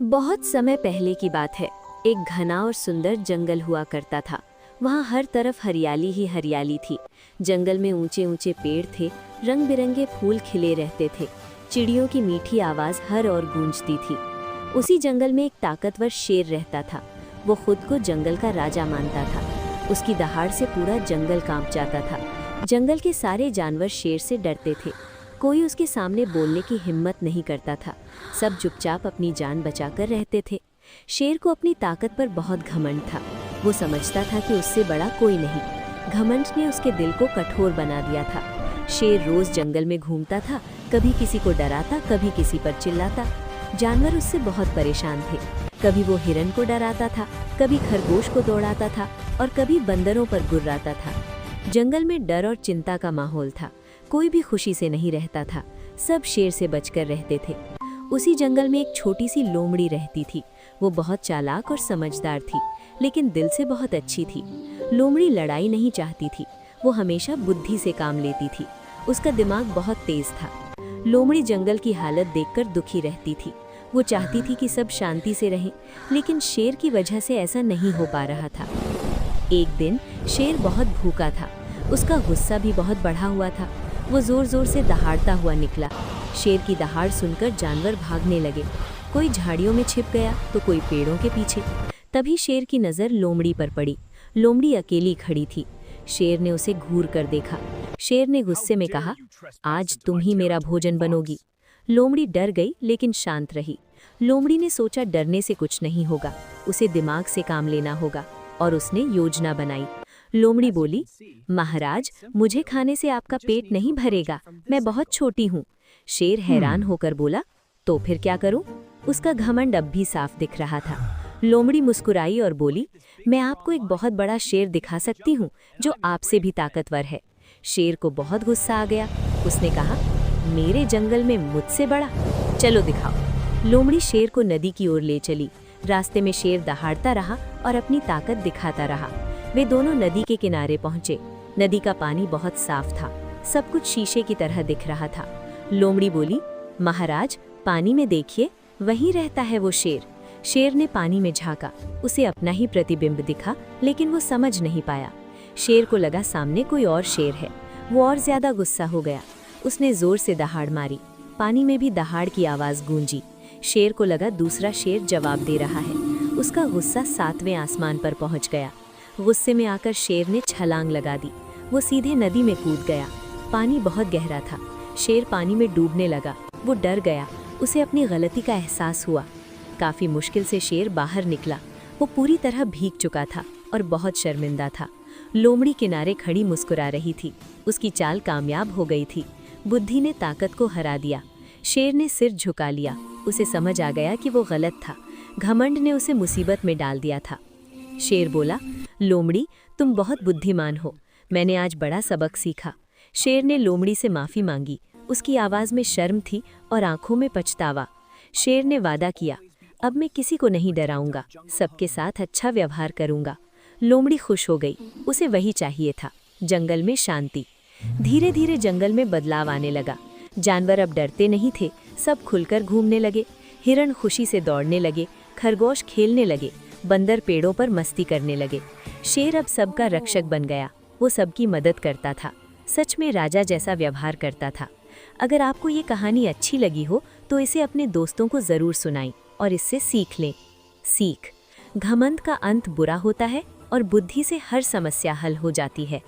बहुत समय पहले की बात है। एक घना और सुंदर जंगल हुआ करता था। वहाँ हर तरफ हरियाली ही हरियाली थी। जंगल में ऊंचे ऊंचे पेड़ थे, रंग बिरंगे फूल खिले रहते थे। चिड़ियों की मीठी आवाज़ हर ओर गूंजती थी। उसी जंगल में एक ताकतवर शेर रहता था। वो खुद को जंगल का राजा मानता था। उसकी दहाड़ से पूरा जंगल कांप जाता था। जंगल के सारे जानवर शेर से डरते थे। कोई उसके सामने बोलने की हिम्मत नहीं करता था। सब चुपचाप अपनी जान बचाकर रहते थे। शेर को अपनी ताकत पर बहुत घमंड था। वो समझता था कि उससे बड़ा कोई नहीं। घमंड ने उसके दिल को कठोर बना दिया था। शेर रोज जंगल में घूमता था, कभी किसी को डराता, कभी किसी पर चिल्लाता। जानवर उससे बहुत परेशान थे। कभी वो हिरन को डराता था, कभी खरगोश को दौड़ाता था और कभी बंदरों पर गुर्राता था। जंगल में डर और चिंता का माहौल था। कोई भी खुशी से नहीं रहता था। सब शेर से बचकर रहते थे। उसी जंगल में एक छोटी सी लोमड़ी रहती थी। वो बहुत चालाक और समझदार थी, लेकिन दिल से बहुत अच्छी थी। लोमड़ी लड़ाई नहीं चाहती थी। वो हमेशा बुद्धि से काम लेती थी। उसका दिमाग बहुत तेज था। लोमड़ी जंगल की हालत देखकर दुखी रहती थी। वो चाहती थी कि सब शांति से रहें, लेकिन शेर की वजह से ऐसा नहीं हो पा रहा था। एक दिन शेर बहुत भूखा था। उसका गुस्सा भी बहुत बढ़ा हुआ था। वो जोर जोर से दहाड़ता हुआ निकला। शेर की दहाड़ सुनकर जानवर भागने लगे। कोई झाड़ियों में छिप गया तो कोई पेड़ों के पीछे। तभी शेर की नज़र लोमड़ी पर पड़ी। लोमड़ी अकेली खड़ी थी। शेर ने उसे घूर कर देखा। शेर ने गुस्से में कहा, आज तुम ही मेरा भोजन बनोगी। लोमड़ी डर गई, लेकिन शांत रही। लोमड़ी ने सोचा डरने से कुछ नहीं होगा, उसे दिमाग से काम लेना होगा, और उसने योजना बनाई। लोमड़ी बोली, महाराज, मुझे खाने से आपका पेट नहीं भरेगा, मैं बहुत छोटी हूँ। शेर हैरान होकर बोला, तो फिर क्या करूँ? उसका घमंड अब भी साफ दिख रहा था। लोमड़ी मुस्कुराई और बोली, मैं आपको एक बहुत बड़ा शेर दिखा सकती हूँ जो आपसे भी ताकतवर है। शेर को बहुत गुस्सा आ गया। उसने कहा, मेरे जंगल में मुझसे बड़ा? चलो दिखाओ। लोमड़ी शेर को नदी की ओर ले चली। रास्ते में शेर दहाड़ता रहा और अपनी ताकत दिखाता रहा। वे दोनों नदी के किनारे पहुंचे। नदी का पानी बहुत साफ था। सब कुछ शीशे की तरह दिख रहा था। लोमड़ी बोली, महाराज, पानी में देखिए, वहीं रहता है वो शेर। शेर ने पानी में झांका। उसे अपना ही प्रतिबिंब दिखा, लेकिन वो समझ नहीं पाया। शेर को लगा सामने कोई और शेर है। वो और ज्यादा गुस्सा हो गया। उसने जोर से दहाड़ मारी। पानी में भी दहाड़ की आवाज गूंजी। शेर को लगा दूसरा शेर जवाब दे रहा है। उसका गुस्सा 7वें आसमान पर पहुंच गया। गुस्से में आकर शेर ने छलांग लगा दी। वो सीधे नदी में कूद गया। पानी बहुत गहरा था। शेर पानी में डूबने लगा। वो डर गया। उसे अपनी गलती का एहसास हुआ। काफी मुश्किल से शेर बाहर निकला। वो पूरी तरह भीग चुका था और बहुत शर्मिंदा था। लोमड़ी किनारे खड़ी मुस्कुरा रही थी। उसकी चाल कामयाब हो गई थी। बुद्धि ने ताकत को हरा दिया। शेर ने सिर झुका लिया। उसे समझ आ गया कि वो गलत था। घमंड ने उसे मुसीबत में डाल दिया था। शेर बोला, लोमड़ी, तुम बहुत बुद्धिमान हो। मैंने आज बड़ा सबक सीखा। शेर ने लोमड़ी से माफ़ी मांगी। उसकी आवाज़ में शर्म थी और आंखों में पछतावा। शेर ने वादा किया, अब मैं किसी को नहीं डराऊंगा, सबके साथ अच्छा व्यवहार करूंगा। लोमड़ी खुश हो गई। उसे वही चाहिए था, जंगल में शांति। धीरे धीरे जंगल में बदलाव आने लगा। जानवर अब डरते नहीं थे। सब खुलकर घूमने लगे। हिरण खुशी से दौड़ने लगे। खरगोश खेलने लगे। बंदर पेड़ों पर मस्ती करने लगे। शेर अब सबका रक्षक बन गया। वो सबकी मदद करता था। सच में राजा जैसा व्यवहार करता था। अगर आपको ये कहानी अच्छी लगी हो तो इसे अपने दोस्तों को ज़रूर सुनाएं और इससे सीख लें। सीख: घमंड का अंत बुरा होता है और बुद्धि से हर समस्या हल हो जाती है।